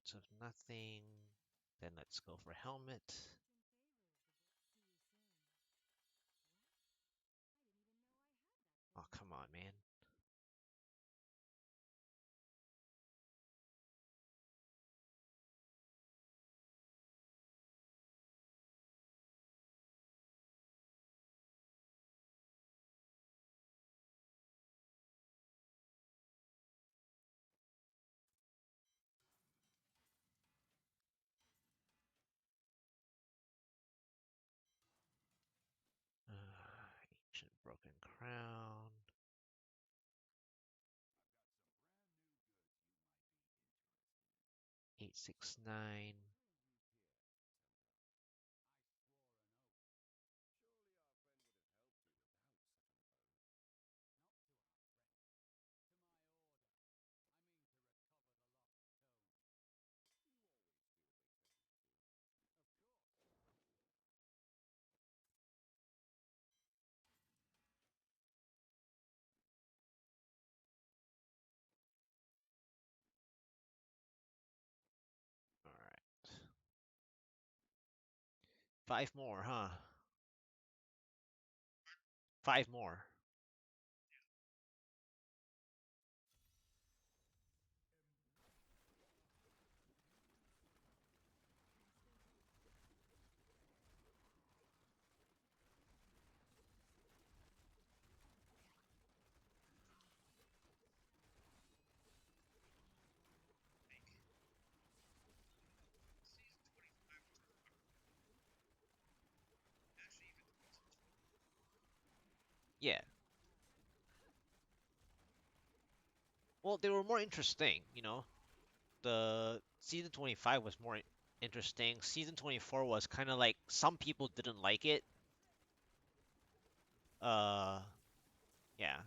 Boots of nothing. Then let's go for helmet. Oh, come on, man. Ancient Broken Crown. 869. All right. 5 more, huh? 5 more. Yeah. Well, they were more interesting, you know. The season 25 was more interesting. Season 24 was kind of like some people didn't like it. Uh, yeah.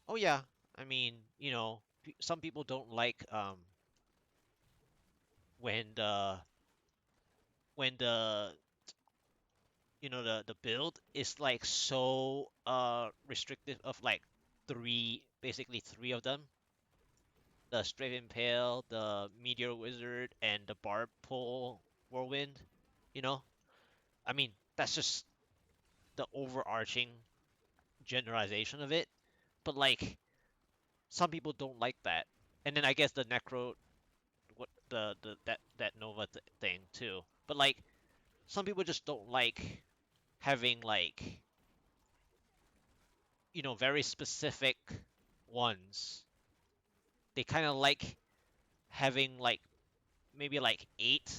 Oh yeah. I mean, you know, some people don't like when the the build is like so restrictive of like basically three of them: the Strafe Impale, the Meteor Wizard, and the Barb Pole Whirlwind. You know, I mean that's just the overarching generalization of it. But like some people don't like that, and then I guess the Necro, what the that Nova thing too. But like some people just don't like having like very specific ones. They kind of like having like maybe like eight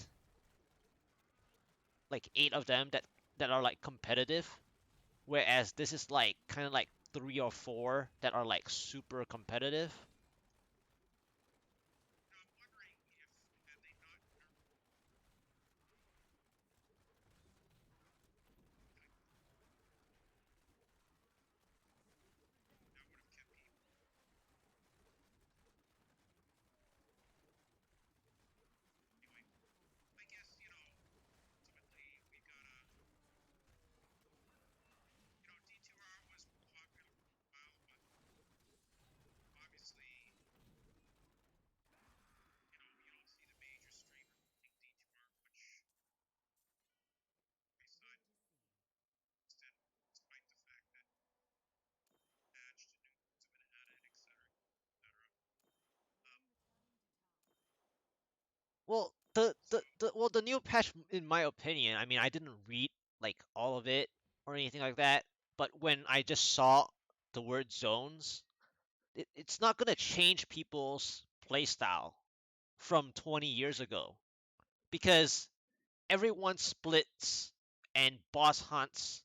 of them that are like competitive, whereas this is like kind of like three or four that are like super competitive. The new patch, in my opinion, I mean, I didn't read like all of it or anything like that, but when I just saw the word zones, it's not gonna change people's playstyle from 20 years ago because everyone splits and boss hunts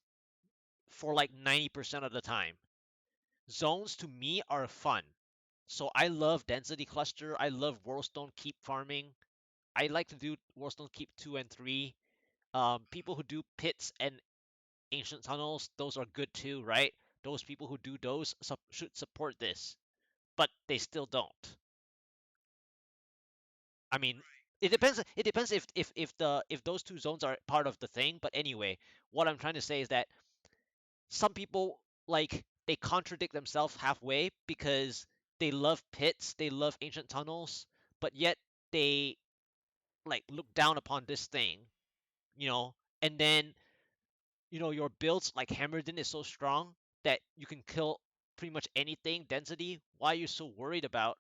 for like 90% of the time. Zones to me are fun. So I love density cluster. I love Worldstone keep farming. I like to do Worldstone keep 2 and 3. People who do pits and ancient tunnels, those are good too, right? Those people who do those should support this, but they still don't. I mean, it depends. It depends if those two zones are part of the thing. But anyway, what I'm trying to say is that some people like they contradict themselves halfway because they love pits, they love ancient tunnels, but yet they like look down upon this thing, you know, and then your builds like Hammerden is so strong that you can kill pretty much anything density. Why are you so worried about?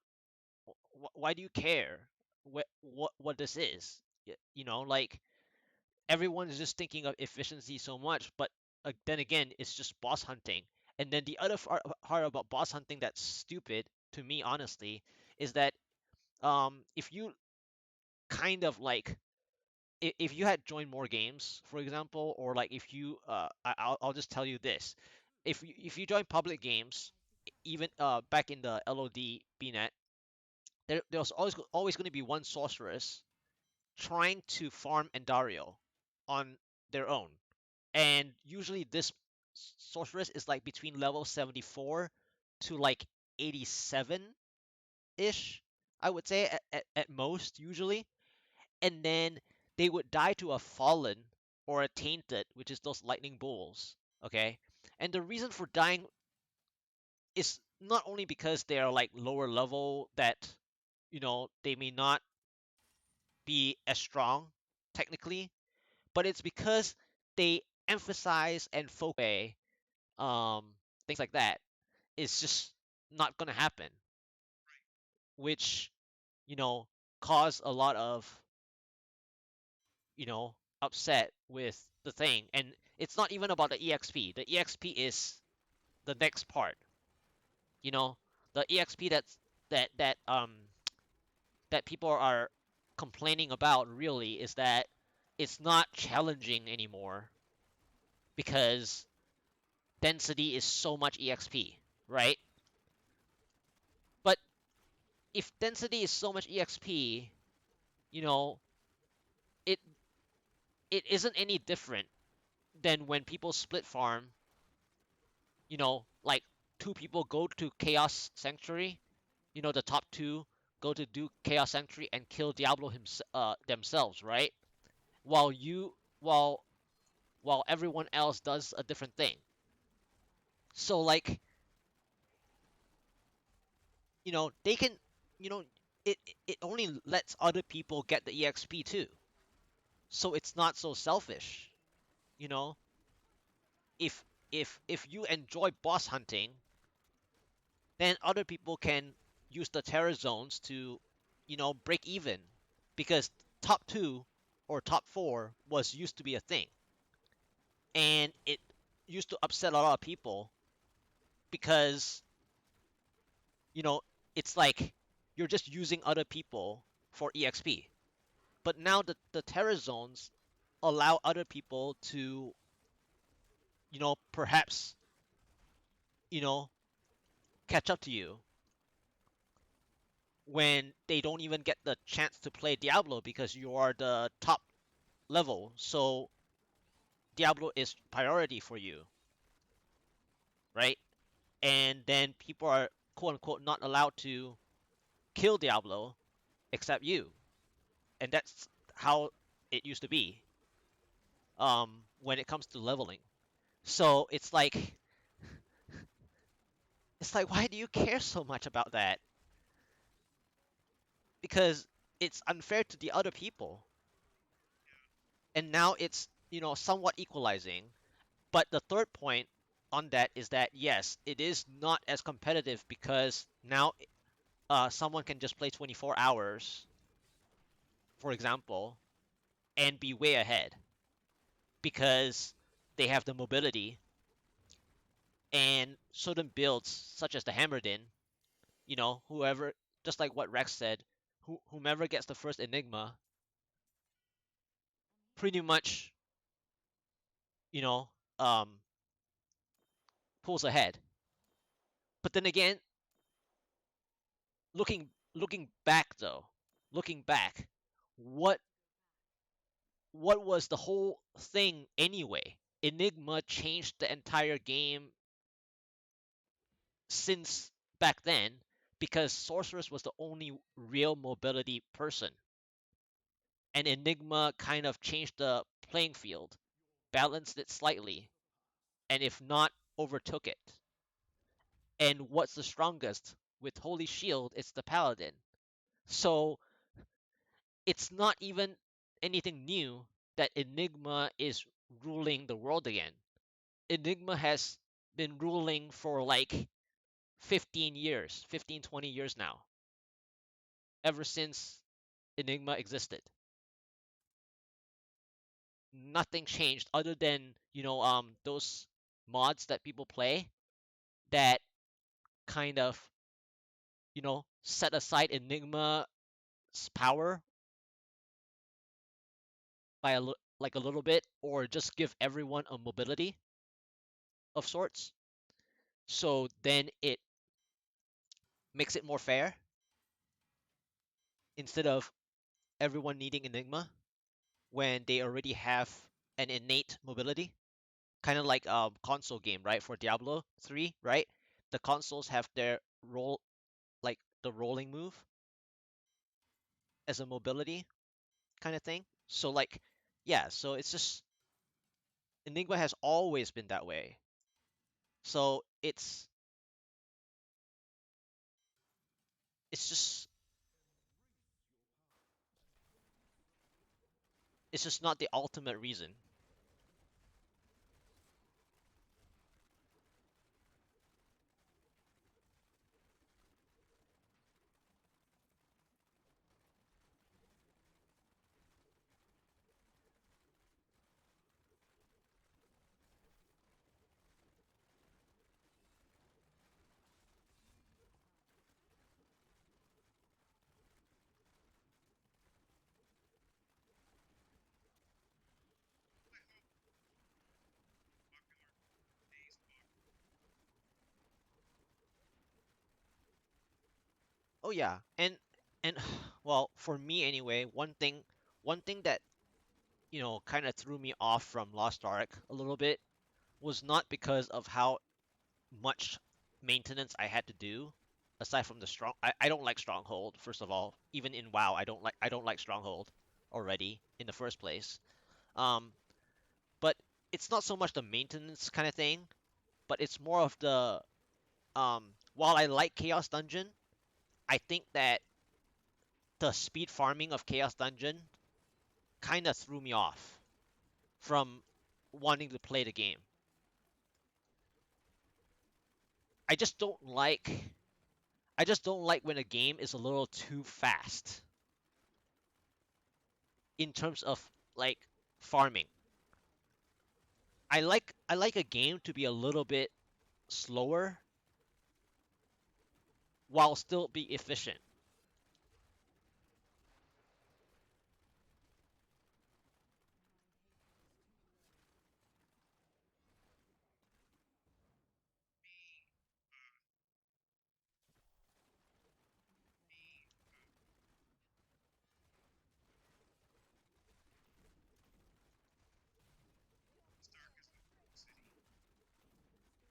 Why do you care what this is? Like everyone is just thinking of efficiency so much, but then again, it's just boss hunting. And then the other part about boss hunting that's stupid to me, honestly, is that if you kind of like if you had joined more games, for example, or like if you I'll just tell you this, if you join public games, even back in the LOD BNet, there's always going to be one sorceress trying to farm Endario on their own. And usually this sorceress is like between level 74 to like 87-ish, I would say at most usually. And then they would die to a fallen or a tainted, which is those lightning bulls. Okay. And the reason for dying is not only because they are like lower level that they may not be as strong technically, but it's because they emphasize and focus um things like that. It's just not gonna happen, which you know cause a lot of upset with the thing. And it's not even about the EXP. The EXP is the next part. You know, the EXP that people are complaining about really is that it's not challenging anymore because density is so much EXP, right? But if density is so much EXP, you know, it it isn't any different than when people split farm, like two people go to Chaos Sanctuary, the top two go to do Chaos Sanctuary and kill Diablo themselves, right? While everyone else does a different thing. So like, they can, you know, it only lets other people get the EXP too. So it's not so selfish, you know. If you enjoy boss hunting, then other people can use the terror zones to, break even, because top two or top four was used to be a thing, and it used to upset a lot of people because you know it's like you're just using other people for EXP. But now the terror zones allow other people to, perhaps, you know, catch up to you when they don't even get the chance to play Diablo because you are the top level. So Diablo is priority for you, right? And then people are quote unquote not allowed to kill Diablo except you. And that's how it used to be when it comes to leveling. So it's like why do you care so much about that? Because it's unfair to the other people. And now it's, somewhat equalizing. But the third point on that is that yes, it is not as competitive because now someone can just play 24 hours, for example, and be way ahead because they have the mobility, and certain builds such as the Hammerdin, whoever. just like what Rex said, whomever gets the first Enigma pretty much, you know, um, pulls ahead. But then again, looking back though, looking back, what what was the whole thing anyway? Enigma changed the entire game since back then because Sorceress was the only real mobility person. And Enigma kind of changed the playing field, balanced it slightly, and if not, overtook it. And what's the strongest? With Holy Shield, it's the Paladin. So it's not even anything new that Enigma is ruling the world again. Enigma has been ruling for like 15 years, 15, 20 years now, ever since Enigma existed. Nothing changed other than, those mods that people play that kind of, set aside Enigma's power by like a little bit, or just give everyone a mobility of sorts. So then it makes it more fair instead of everyone needing Enigma when they already have an innate mobility. Kind of like console game, right? For Diablo 3, right? The consoles have their roll like the rolling move as a mobility kind of thing. So like yeah, so it's just Enigma has always been that way. So it's just it's just not the ultimate reason. Oh yeah. And well, for me anyway, one thing that, kind of threw me off from Lost Ark a little bit was not because of how much maintenance I had to do aside from the I don't like Stronghold, first of all. Even in WoW, I don't like Stronghold already in the first place. Um but it's not so much the maintenance kind of thing, but it's more of the while I like Chaos Dungeon, I think that the speed farming of Chaos Dungeon kind of threw me off from wanting to play the game. I just don't like I just don't like when a game is a little too fast in terms of like farming. I like a game to be a little bit slower while still be efficient.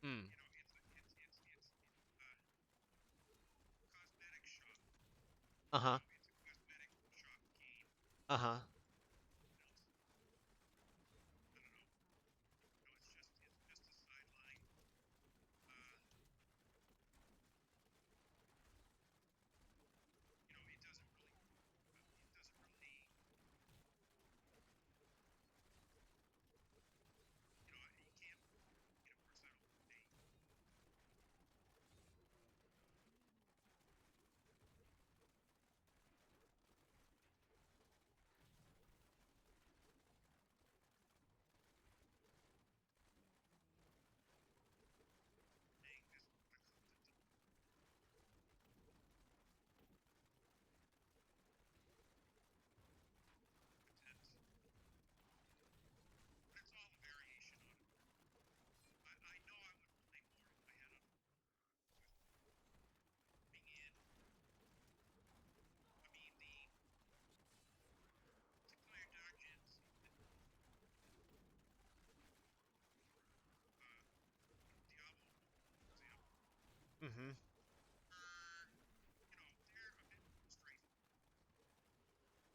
Mm. Uh-huh. Uh-huh. Mm-hmm.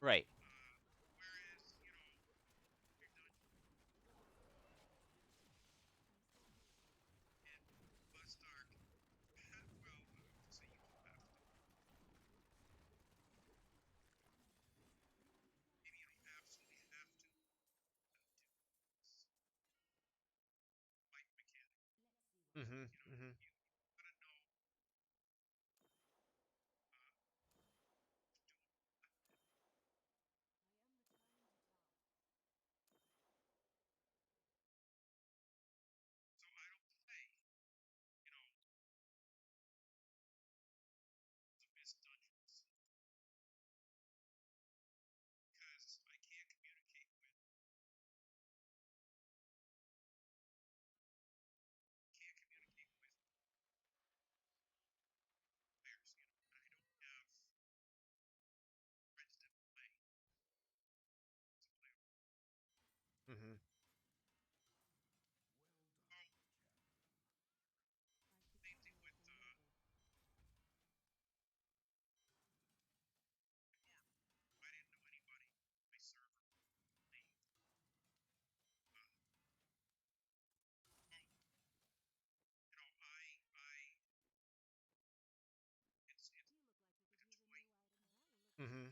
Right. Mm-hmm. Mm-hmm. Mm-hmm. Mm-hmm.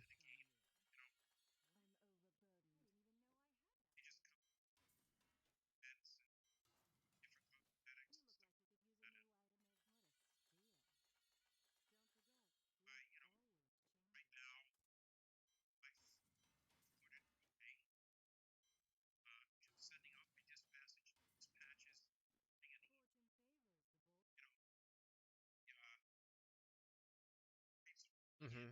Mm-hmm.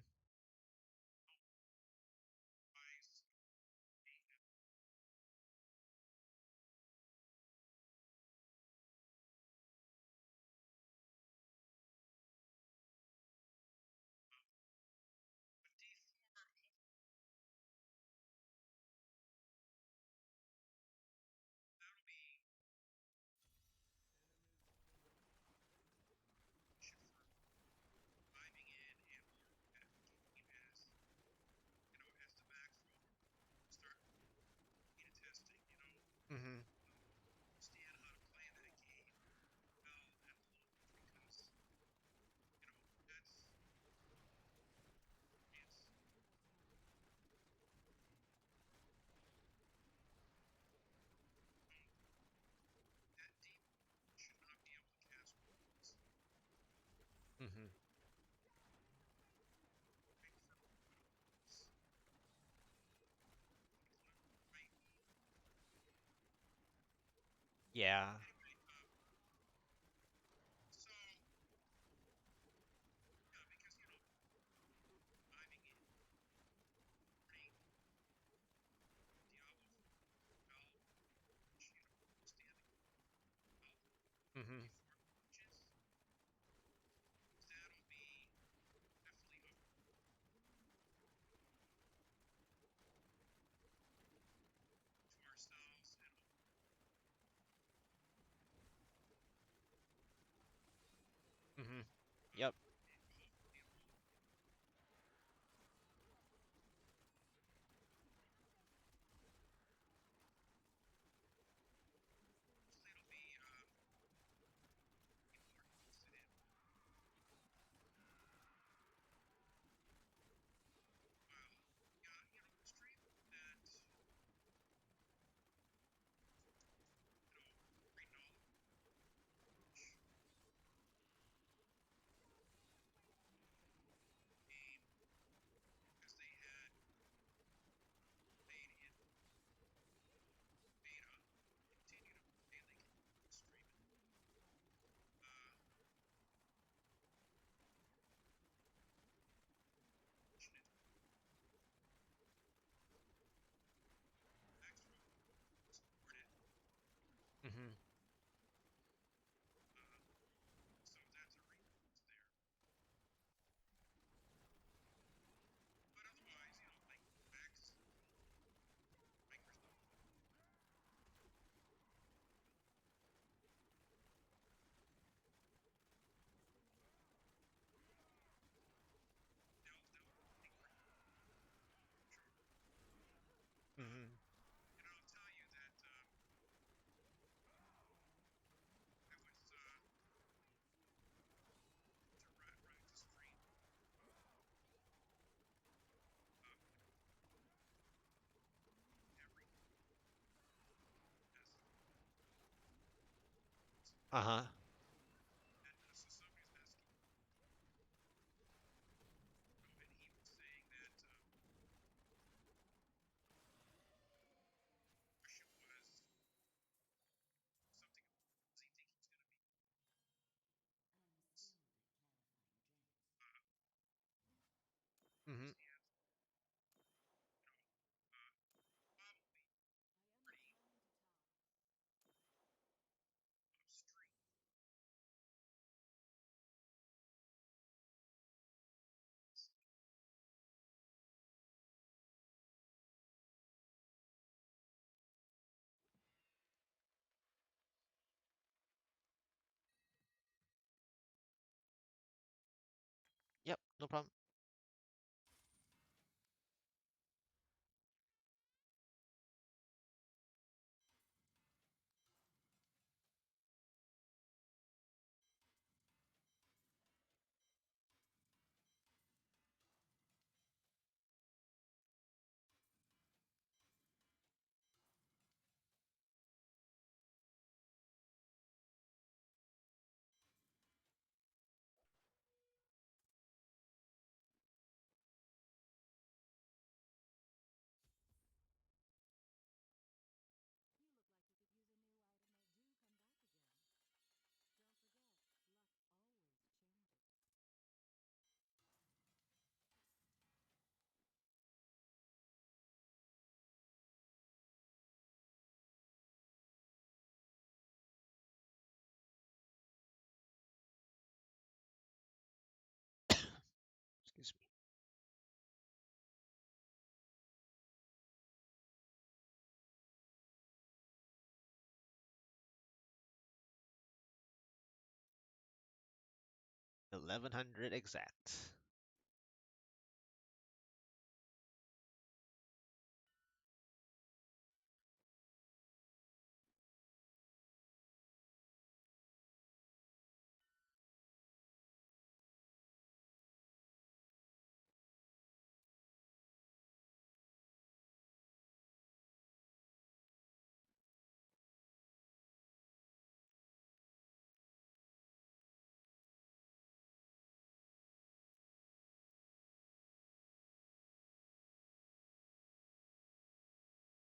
Mm-hmm. Mm-hmm. Yeah. Mm-hmm. Mm-hmm. Yep. Uh-huh. Mm-hmm. Yep, no problem. Excuse me. 1100 exact.